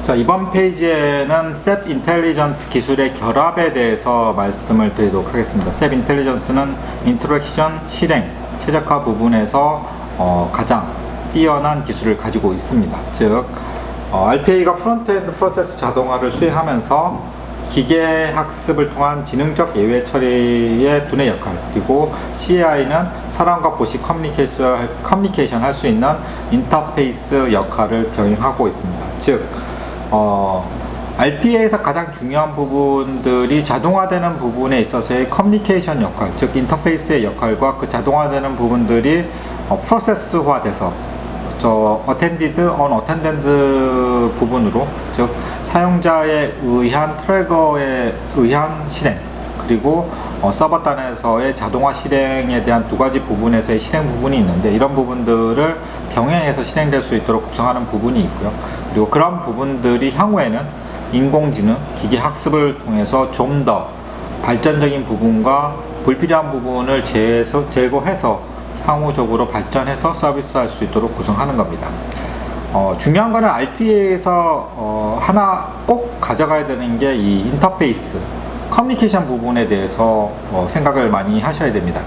자, 이번 페이지에는 SAP 인텔리전트 기술의 결합에 대해서 말씀을 드리도록 하겠습니다. SAP 인텔리전스는 인터랙션, 실행, 최적화 부분에서 가장 뛰어난 기술을 가지고 있습니다. 즉, RPA가 프론트엔드 프로세스 자동화를 수행하면서 기계 학습을 통한 지능적 예외 처리의 두뇌 역할, 그리고 CAI는 사람과 보시 커뮤니케이션 할 수 있는 인터페이스 역할을 병행하고 있습니다. 즉, RPA에서 가장 중요한 부분들이 자동화되는 부분에 있어서의 커뮤니케이션 역할, 즉 인터페이스의 역할과 그 자동화되는 부분들이 프로세스화돼서 어텐디드, 언어텐디드 부분으로, 즉 사용자에 의한 트래거에 의한 실행, 그리고 서버 단에서의 자동화 실행에 대한 두 가지 부분에서의 실행 부분이 있는데, 이런 부분들을 병행해서 실행될 수 있도록 구성하는 부분이 있고요. 그리고 그런 부분들이 향후에는 인공지능, 기계 학습을 통해서 좀 더 발전적인 부분과 불필요한 부분을 제거해서 향후적으로 발전해서 서비스할 수 있도록 구성하는 겁니다. 중요한 거는 RPA에서 하나 꼭 가져가야 되는 게 이 인터페이스, 커뮤니케이션 부분에 대해서 생각을 많이 하셔야 됩니다.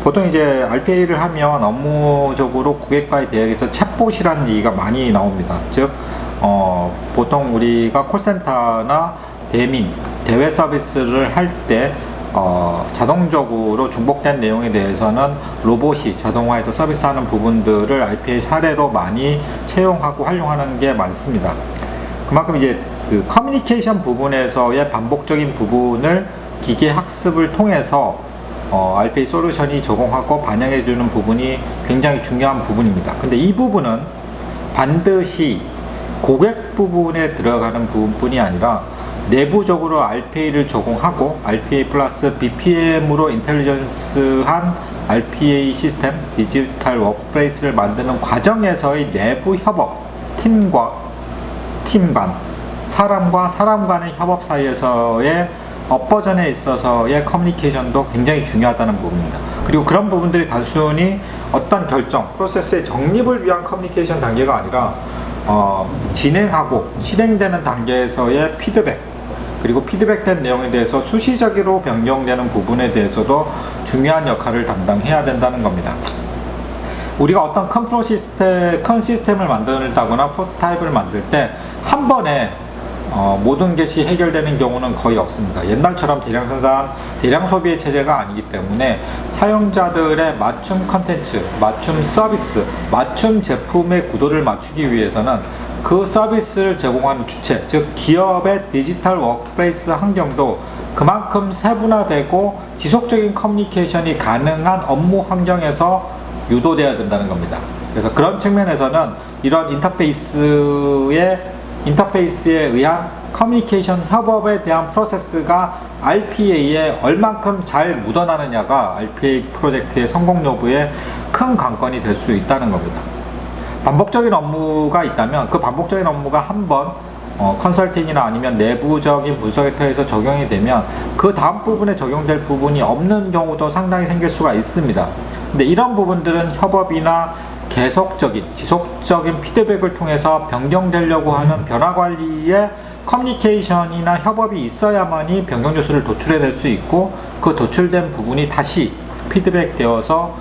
보통 이제 RPA를 하면 업무적으로 고객과의 대화에서 챗봇이라는 얘기가 많이 나옵니다. 즉, 보통 우리가 콜센터나 대외 서비스를 할 때 자동적으로 중복된 내용에 대해서는 로봇이 자동화해서 서비스하는 부분들을 RPA 사례로 많이 채용하고 활용하는 게 많습니다. 그만큼 이제 그 커뮤니케이션 부분에서의 반복적인 부분을 기계 학습을 통해서 RPA 솔루션이 적용하고 반영해주는 부분이 굉장히 중요한 부분입니다. 근데 이 부분은 반드시 고객 부분에 들어가는 부분뿐이 아니라 내부적으로 RPA를 적용하고 RPA 플러스 BPM으로 인텔리전스한 RPA 시스템, 디지털 워크플레이스를 만드는 과정에서의 내부 협업, 팀 간, 사람과 사람 간의 협업 사이에서의 업버전에 있어서의 커뮤니케이션도 굉장히 중요하다는 부분입니다. 그리고 그런 부분들이 단순히 어떤 결정, 프로세스의 정립을 위한 커뮤니케이션 단계가 아니라 진행하고 실행되는 단계에서의 피드백, 그리고 피드백된 내용에 대해서 수시적으로 변경되는 부분에 대해서도 중요한 역할을 담당해야 된다는 겁니다. 우리가 어떤 큰 시스템을 만든다거나 프로토타입을 만들 때 한 번에 모든 것이 해결되는 경우는 거의 없습니다. 옛날처럼 대량 생산, 대량 소비의 체제가 아니기 때문에 사용자들의 맞춤 컨텐츠, 맞춤 서비스, 맞춤 제품의 구도를 맞추기 위해서는 그 서비스를 제공하는 주체, 즉 기업의 디지털 워크플레이스 환경도 그만큼 세분화되고 지속적인 커뮤니케이션이 가능한 업무 환경에서 유도되어야 된다는 겁니다. 그래서 그런 측면에서는 이런 인터페이스에 의한 커뮤니케이션 협업에 대한 프로세스가 RPA에 얼만큼 잘 묻어나느냐가 RPA 프로젝트의 성공 여부에 큰 관건이 될 수 있다는 겁니다. 반복적인 업무가 있다면 그 반복적인 업무가 한번 컨설팅이나 아니면 내부적인 분석에 통해서 적용이 되면 그 다음 부분에 적용될 부분이 없는 경우도 상당히 생길 수가 있습니다. 근데 이런 부분들은 협업이나 지속적인 피드백을 통해서 변경되려고 하는 변화 관리의 커뮤니케이션이나 협업이 있어야만이 변경 요소를 도출해낼 수 있고, 그 도출된 부분이 다시 피드백되어서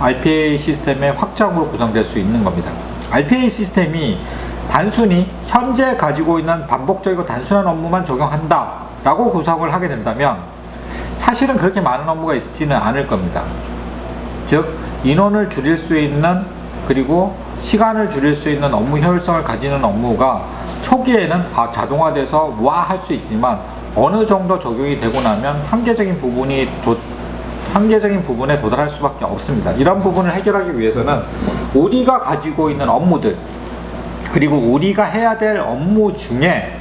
RPA 시스템의 확장으로 구성될 수 있는 겁니다. RPA 시스템이 단순히 현재 가지고 있는 반복적이고 단순한 업무만 적용한다 라고 구성을 하게 된다면 사실은 그렇게 많은 업무가 있지는 않을 겁니다. 즉, 인원을 줄일 수 있는, 그리고 시간을 줄일 수 있는 업무 효율성을 가지는 업무가 초기에는 자동화돼서 할 수 있지만 어느 정도 적용이 되고 나면 한계적인 부분에 도달할 수밖에 없습니다. 이런 부분을 해결하기 위해서는 우리가 가지고 있는 업무들, 그리고 우리가 해야 될 업무 중에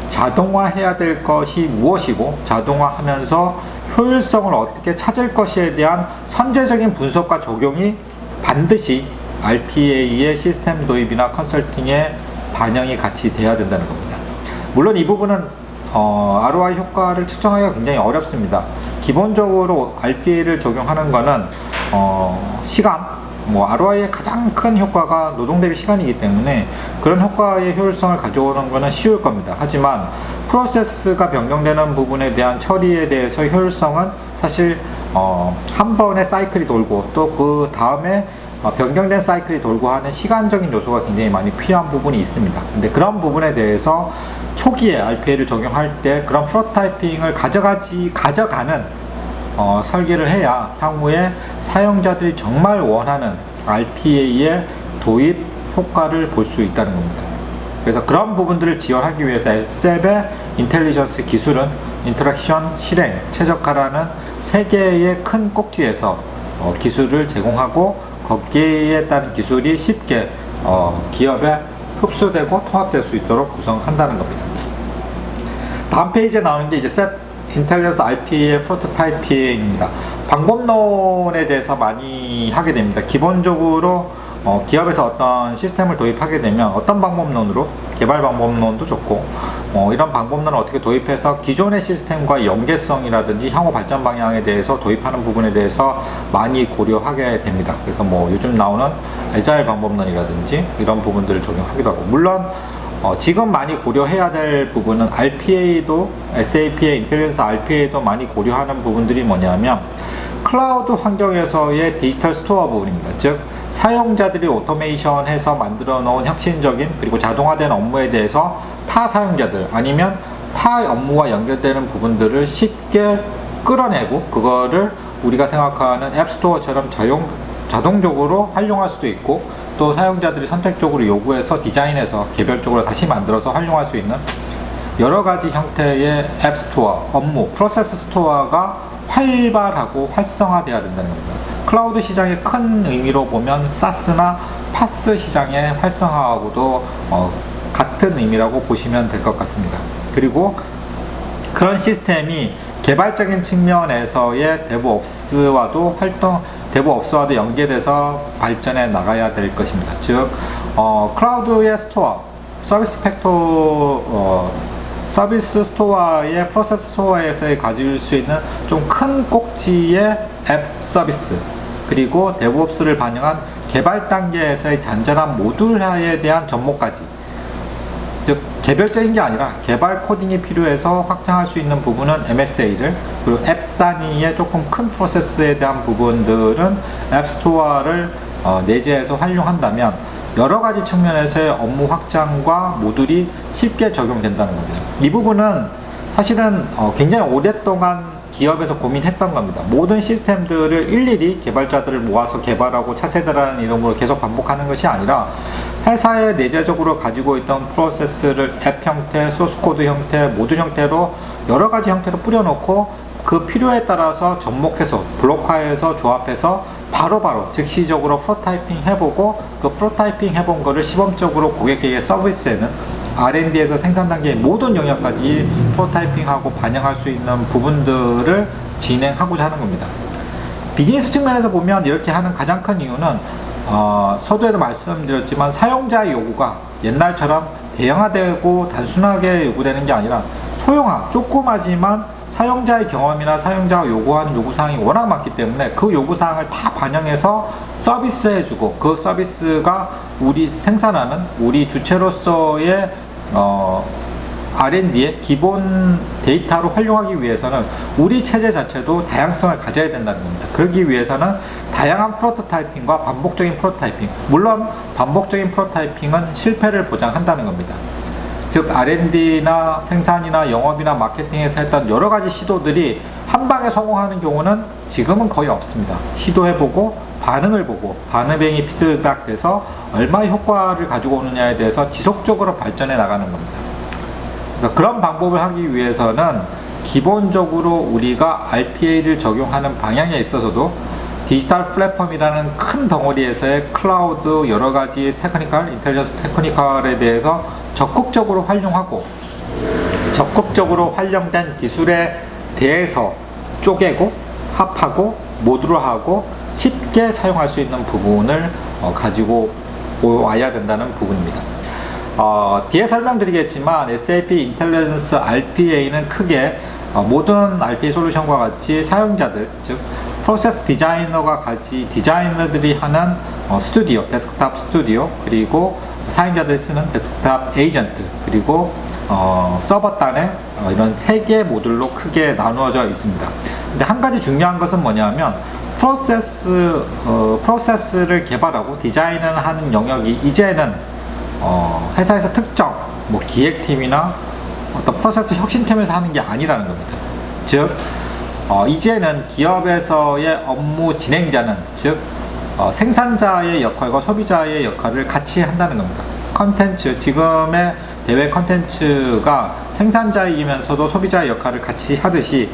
자동화해야 될 것이 무엇이고, 자동화하면서 효율성을 어떻게 찾을 것에 대한 선제적인 분석과 적용이 반드시 RPA의 시스템 도입이나 컨설팅에 반영이 같이 돼야 된다는 겁니다. 물론 이 부분은 ROI 효과를 측정하기가 굉장히 어렵습니다. 기본적으로 RPA를 적용하는 것은 시간, 뭐 ROI의 가장 큰 효과가 노동 대비 시간이기 때문에 그런 효과의 효율성을 가져오는 것은 쉬울 겁니다. 하지만 프로세스가 변경되는 부분에 대한 처리에 대해서 효율성은 사실 한 번의 사이클이 돌고 또 그 다음에 변경된 사이클이 돌고 하는 시간적인 요소가 굉장히 많이 필요한 부분이 있습니다. 근데 그런 부분에 대해서 초기에 RPA를 적용할 때 그런 프로타이핑을 가져가는 설계를 해야 향후에 사용자들이 정말 원하는 RPA의 도입 효과를 볼 수 있다는 겁니다. 그래서 그런 부분들을 지원하기 위해서 SAP의 인텔리전스 기술은 인터랙션, 실행, 최적화라는 세 개의 큰 꼭지에서 기술을 제공하고 거기에 따른 기술이 쉽게 기업에 흡수되고 통합될 수 있도록 구성한다는 겁니다. 다음 페이지에 나오는 게 이제 SAP 인텔리전스 RPA의 프로토타이핑입니다. 방법론에 대해서 많이 하게 됩니다. 기본적으로 기업에서 어떤 시스템을 도입하게 되면 어떤 방법론으로, 개발 방법론도 좋고 이런 방법론을 어떻게 도입해서 기존의 시스템과 연계성이라든지 향후 발전 방향에 대해서 도입하는 부분에 대해서 많이 고려하게 됩니다. 그래서 뭐 요즘 나오는 애자일 방법론이라든지 이런 부분들을 적용하기도 하고, 물론 지금 많이 고려해야 될 부분은 RPA도, SAP의 인텔리전스 RPA도 많이 고려하는 부분들이 뭐냐면 클라우드 환경에서의 디지털 스토어 부분입니다. 즉 사용자들이 오토메이션해서 만들어 놓은 혁신적인 그리고 자동화된 업무에 대해서 타 사용자들 아니면 타 업무와 연결되는 부분들을 쉽게 끌어내고 그거를 우리가 생각하는 앱스토어처럼 자동적으로 활용할 수도 있고, 또 사용자들이 선택적으로 요구해서 디자인해서 개별적으로 다시 만들어서 활용할 수 있는 여러 가지 형태의 앱스토어, 업무, 프로세스 스토어가 활발하고 활성화되어야 된다는 겁니다. 클라우드 시장의 큰 의미로 보면 사스나 파스 시장의 활성화하고도 같은 의미라고 보시면 될 것 같습니다. 그리고 그런 시스템이 개발적인 측면에서의 데브옵스와도 연계돼서 발전해 나가야 될 것입니다. 즉 클라우드의 스토어, 서비스 스토어의 프로세스 스토어에서 가질 수 있는 좀 큰 꼭지의 앱 서비스, 그리고 데브옵스를 반영한 개발 단계에서의 잔잔한 모듈화에 대한 접목까지, 즉 개별적인 게 아니라 개발 코딩이 필요해서 확장할 수 있는 부분은 MSA를, 그리고 앱 단위의 조금 큰 프로세스에 대한 부분들은 앱스토어를 내재해서 활용한다면 여러 가지 측면에서의 업무 확장과 모듈이 쉽게 적용된다는 겁니다. 이 부분은 사실은 굉장히 오랫동안 기업에서 고민했던 겁니다. 모든 시스템들을 일일이 개발자들을 모아서 개발하고 차세대라는 이름으로 계속 반복하는 것이 아니라 회사에 내재적으로 가지고 있던 프로세스를 앱 형태, 소스코드 형태, 모듈 형태로 여러 가지 형태로 뿌려놓고 그 필요에 따라서 접목해서 블록화해서 조합해서 바로바로 즉시적으로 프로타이핑 해보고 그 프로타이핑 해본 거를 시범적으로 고객에게 서비스에는 R&D에서 생산 단계의 모든 영역까지 프로타이핑하고 반영할 수 있는 부분들을 진행하고자 하는 겁니다. 비즈니스 측면에서 보면 이렇게 하는 가장 큰 이유는 서두에도 말씀드렸지만 사용자의 요구가 옛날처럼 대형화되고 단순하게 요구되는 게 아니라 소형화, 조그마지만 사용자의 경험이나 사용자가 요구하는 요구사항이 워낙 많기 때문에 그 요구사항을 다 반영해서 서비스해주고 그 서비스가 우리 생산하는 우리 주체로서의 R&D의 기본 데이터로 활용하기 위해서는 우리 체제 자체도 다양성을 가져야 된다는 겁니다. 그러기 위해서는 다양한 프로토타이핑과 반복적인 프로토타이핑, 물론 반복적인 프로토타이핑은 실패를 보장한다는 겁니다. 즉 R&D나 생산이나 영업이나 마케팅에서 했던 여러 가지 시도들이 한 방에 성공하는 경우는 지금은 거의 없습니다. 시도해보고 반응을 보고 반응이 피드백돼서 얼마의 효과를 가지고 오느냐에 대해서 지속적으로 발전해 나가는 겁니다. 그래서 그런 방법을 하기 위해서는 기본적으로 우리가 RPA를 적용하는 방향에 있어서도 디지털 플랫폼이라는 큰 덩어리에서의 클라우드 여러 가지 테크니컬, 인텔리전스 테크니컬에 대해서 적극적으로 활용하고 적극적으로 활용된 기술에 대해서 쪼개고 합하고 모듈화하고 쉽게 사용할 수 있는 부분을 가지고 와야 된다는 부분입니다. 뒤에 설명드리겠지만 SAP 인텔리전스 RPA는 크게 모든 RPA 솔루션과 같이 사용자들, 즉 프로세스 디자이너들이 하는 스튜디오, 데스크탑 스튜디오, 그리고 사용자들이 쓰는 데스크탑 에이전트, 그리고 서버 단에 이런 세 개의 모듈로 크게 나누어져 있습니다. 근데 한 가지 중요한 것은 뭐냐면 프로세스를 개발하고 디자인을 하는 영역이 이제는 회사에서 특정 뭐 기획팀이나 어떤 프로세스 혁신팀에서 하는 게 아니라는 겁니다. 즉 이제는 기업에서의 업무 진행자는 즉 생산자의 역할과 소비자의 역할을 같이 한다는 겁니다. 컨텐츠, 지금의 대외 컨텐츠가 생산자이면서도 소비자의 역할을 같이 하듯이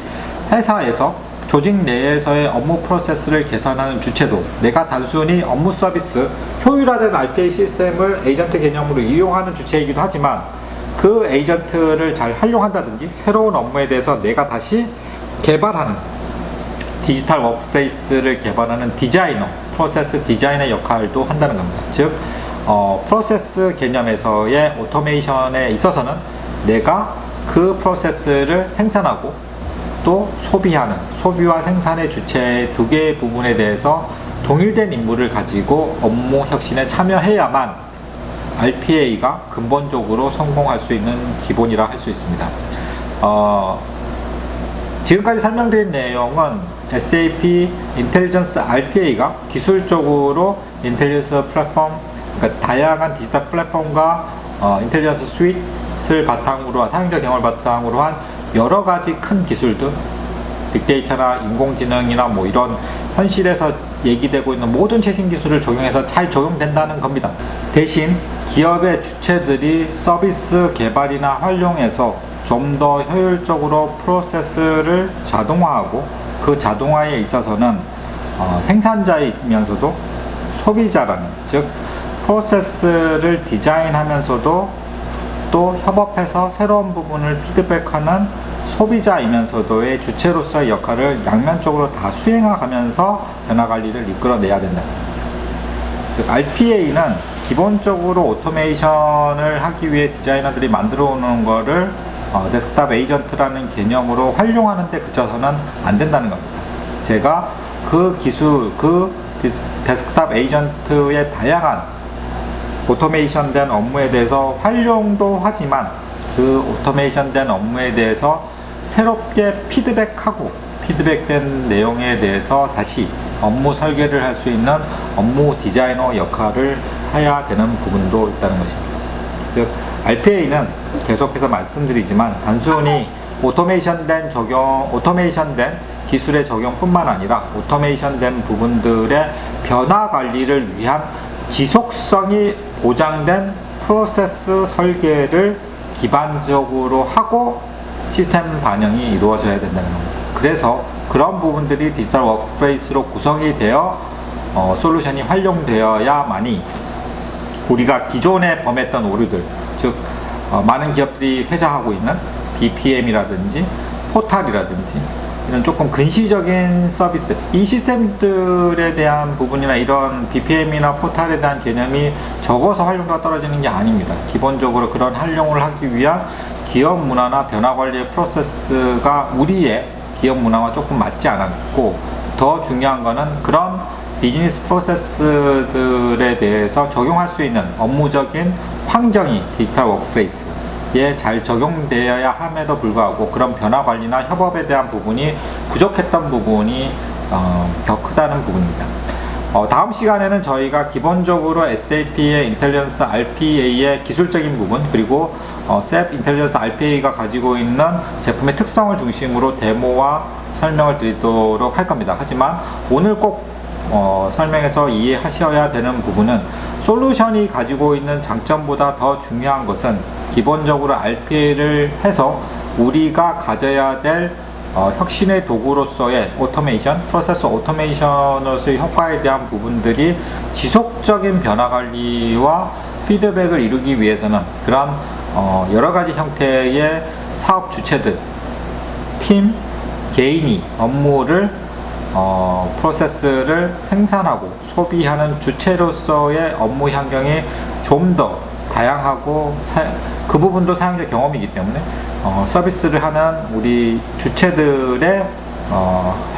회사에서 조직 내에서의 업무 프로세스를 개선하는 주체도 내가 단순히 업무 서비스, 효율화된 RPA 시스템을 에이전트 개념으로 이용하는 주체이기도 하지만 그 에이전트를 잘 활용한다든지 새로운 업무에 대해서 내가 다시 개발하는 디지털 워크플레이스를 개발하는 디자이너, 프로세스 디자인의 역할도 한다는 겁니다. 즉 프로세스 개념에서의 오토메이션에 있어서는 내가 그 프로세스를 생산하고 또 소비하는, 소비와 생산의 주체 두 개의 부분에 대해서 동일된 임무를 가지고 업무 혁신에 참여해야만 RPA가 근본적으로 성공할 수 있는 기본이라 할 수 있습니다. 지금까지 설명드린 내용은 SAP 인텔리전스 RPA가 기술적으로 인텔리전스 플랫폼, 그러니까 다양한 디지털 플랫폼과 인텔리전스 스윗을 바탕으로 한, 사용자 경험을 바탕으로 한 여러 가지 큰 기술들, 빅데이터나 인공지능이나 뭐 이런 현실에서 얘기되고 있는 모든 최신 기술을 적용해서 잘 적용된다는 겁니다. 대신 기업의 주체들이 서비스 개발이나 활용해서 좀 더 효율적으로 프로세스를 자동화하고 그 자동화에 있어서는 생산자이면서도 소비자라는, 즉 프로세스를 디자인하면서도 또 협업해서 새로운 부분을 피드백하는 소비자이면서도의 주체로서의 역할을 양면적으로 다 수행하면서 변화관리를 이끌어내야 된다. 즉 RPA는 기본적으로 오토메이션을 하기 위해 디자이너들이 만들어 오는 거를 데스크탑 에이전트라는 개념으로 활용하는 데 그쳐서는 안 된다는 겁니다. 제가 그 기술, 그 데스크탑 에이전트의 다양한 오토메이션 된 업무에 대해서 활용도 하지만 그 오토메이션 된 업무에 대해서 새롭게 피드백된 내용에 대해서 다시 업무 설계를 할 수 있는 업무 디자이너 역할을 해야 되는 부분도 있다는 것입니다. 즉 RPA는 계속해서 말씀드리지만 단순히 오토메이션 된 기술의 적용뿐만 아니라 오토메이션 된 부분들의 변화 관리를 위한 지속성이 보장된 프로세스 설계를 기반적으로 하고 시스템 반영이 이루어져야 된다는 겁니다. 그래서 그런 부분들이 디지털 워크플레이스로 구성이 되어 솔루션이 활용되어야만이 우리가 기존에 범했던 오류들, 즉 많은 기업들이 회자하고 있는 BPM이라든지 포탈이라든지 이런 조금 근시적인 서비스, 이 시스템들에 대한 부분이나 이런 BPM이나 포탈에 대한 개념이 적어서 활용도가 떨어지는 게 아닙니다. 기본적으로 그런 활용을 하기 위한 기업 문화나 변화 관리의 프로세스가 우리의 기업 문화와 조금 맞지 않았고, 더 중요한 거는 그런 비즈니스 프로세스들에 대해서 적용할 수 있는 업무적인 환경이 디지털 워크플레이스에 잘 적용되어야 함에도 불구하고 그런 변화 관리나 협업에 대한 부분이 부족했던 부분이 더 크다는 부분입니다. 다음 시간에는 저희가 기본적으로 SAP의 인텔리전스 RPA의 기술적인 부분, 그리고 SAP 인텔리전스 RPA가 가지고 있는 제품의 특성을 중심으로 데모와 설명을 드리도록 할 겁니다. 하지만 오늘 꼭 설명해서 이해하셔야 되는 부분은 솔루션이 가지고 있는 장점보다 더 중요한 것은 기본적으로 RPA를 해서 우리가 가져야 될 혁신의 도구로서의 오토메이션, 프로세스 오토메이션으로서의 효과에 대한 부분들이 지속적인 변화 관리와 피드백을 이루기 위해서는 그런 여러 가지 형태의 사업 주체들, 팀, 개인이 업무를 프로세스를 생산하고 소비하는 주체로서의 업무 환경이 좀 더 다양하고 그 부분도 사용자 경험이기 때문에 서비스를 하는 우리 주체들의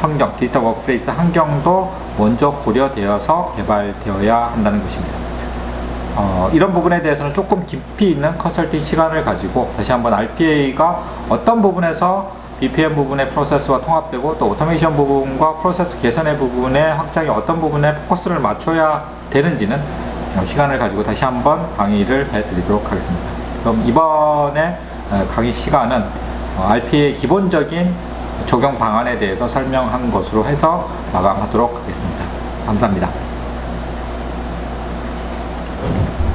환경, 디지털 워크플레이스 환경도 먼저 고려되어서 개발되어야 한다는 것입니다. 이런 부분에 대해서는 조금 깊이 있는 컨설팅 시간을 가지고 다시 한번 RPA가 어떤 부분에서 BPM 부분의 프로세스와 통합되고 또 오토메이션 부분과 프로세스 개선의 부분의 확장이 어떤 부분에 포커스를 맞춰야 되는지는 시간을 가지고 다시 한번 강의를 해드리도록 하겠습니다. 그럼 이번에 강의 시간은 RPA의 기본적인 적용 방안에 대해서 설명한 것으로 해서 마감하도록 하겠습니다. 감사합니다.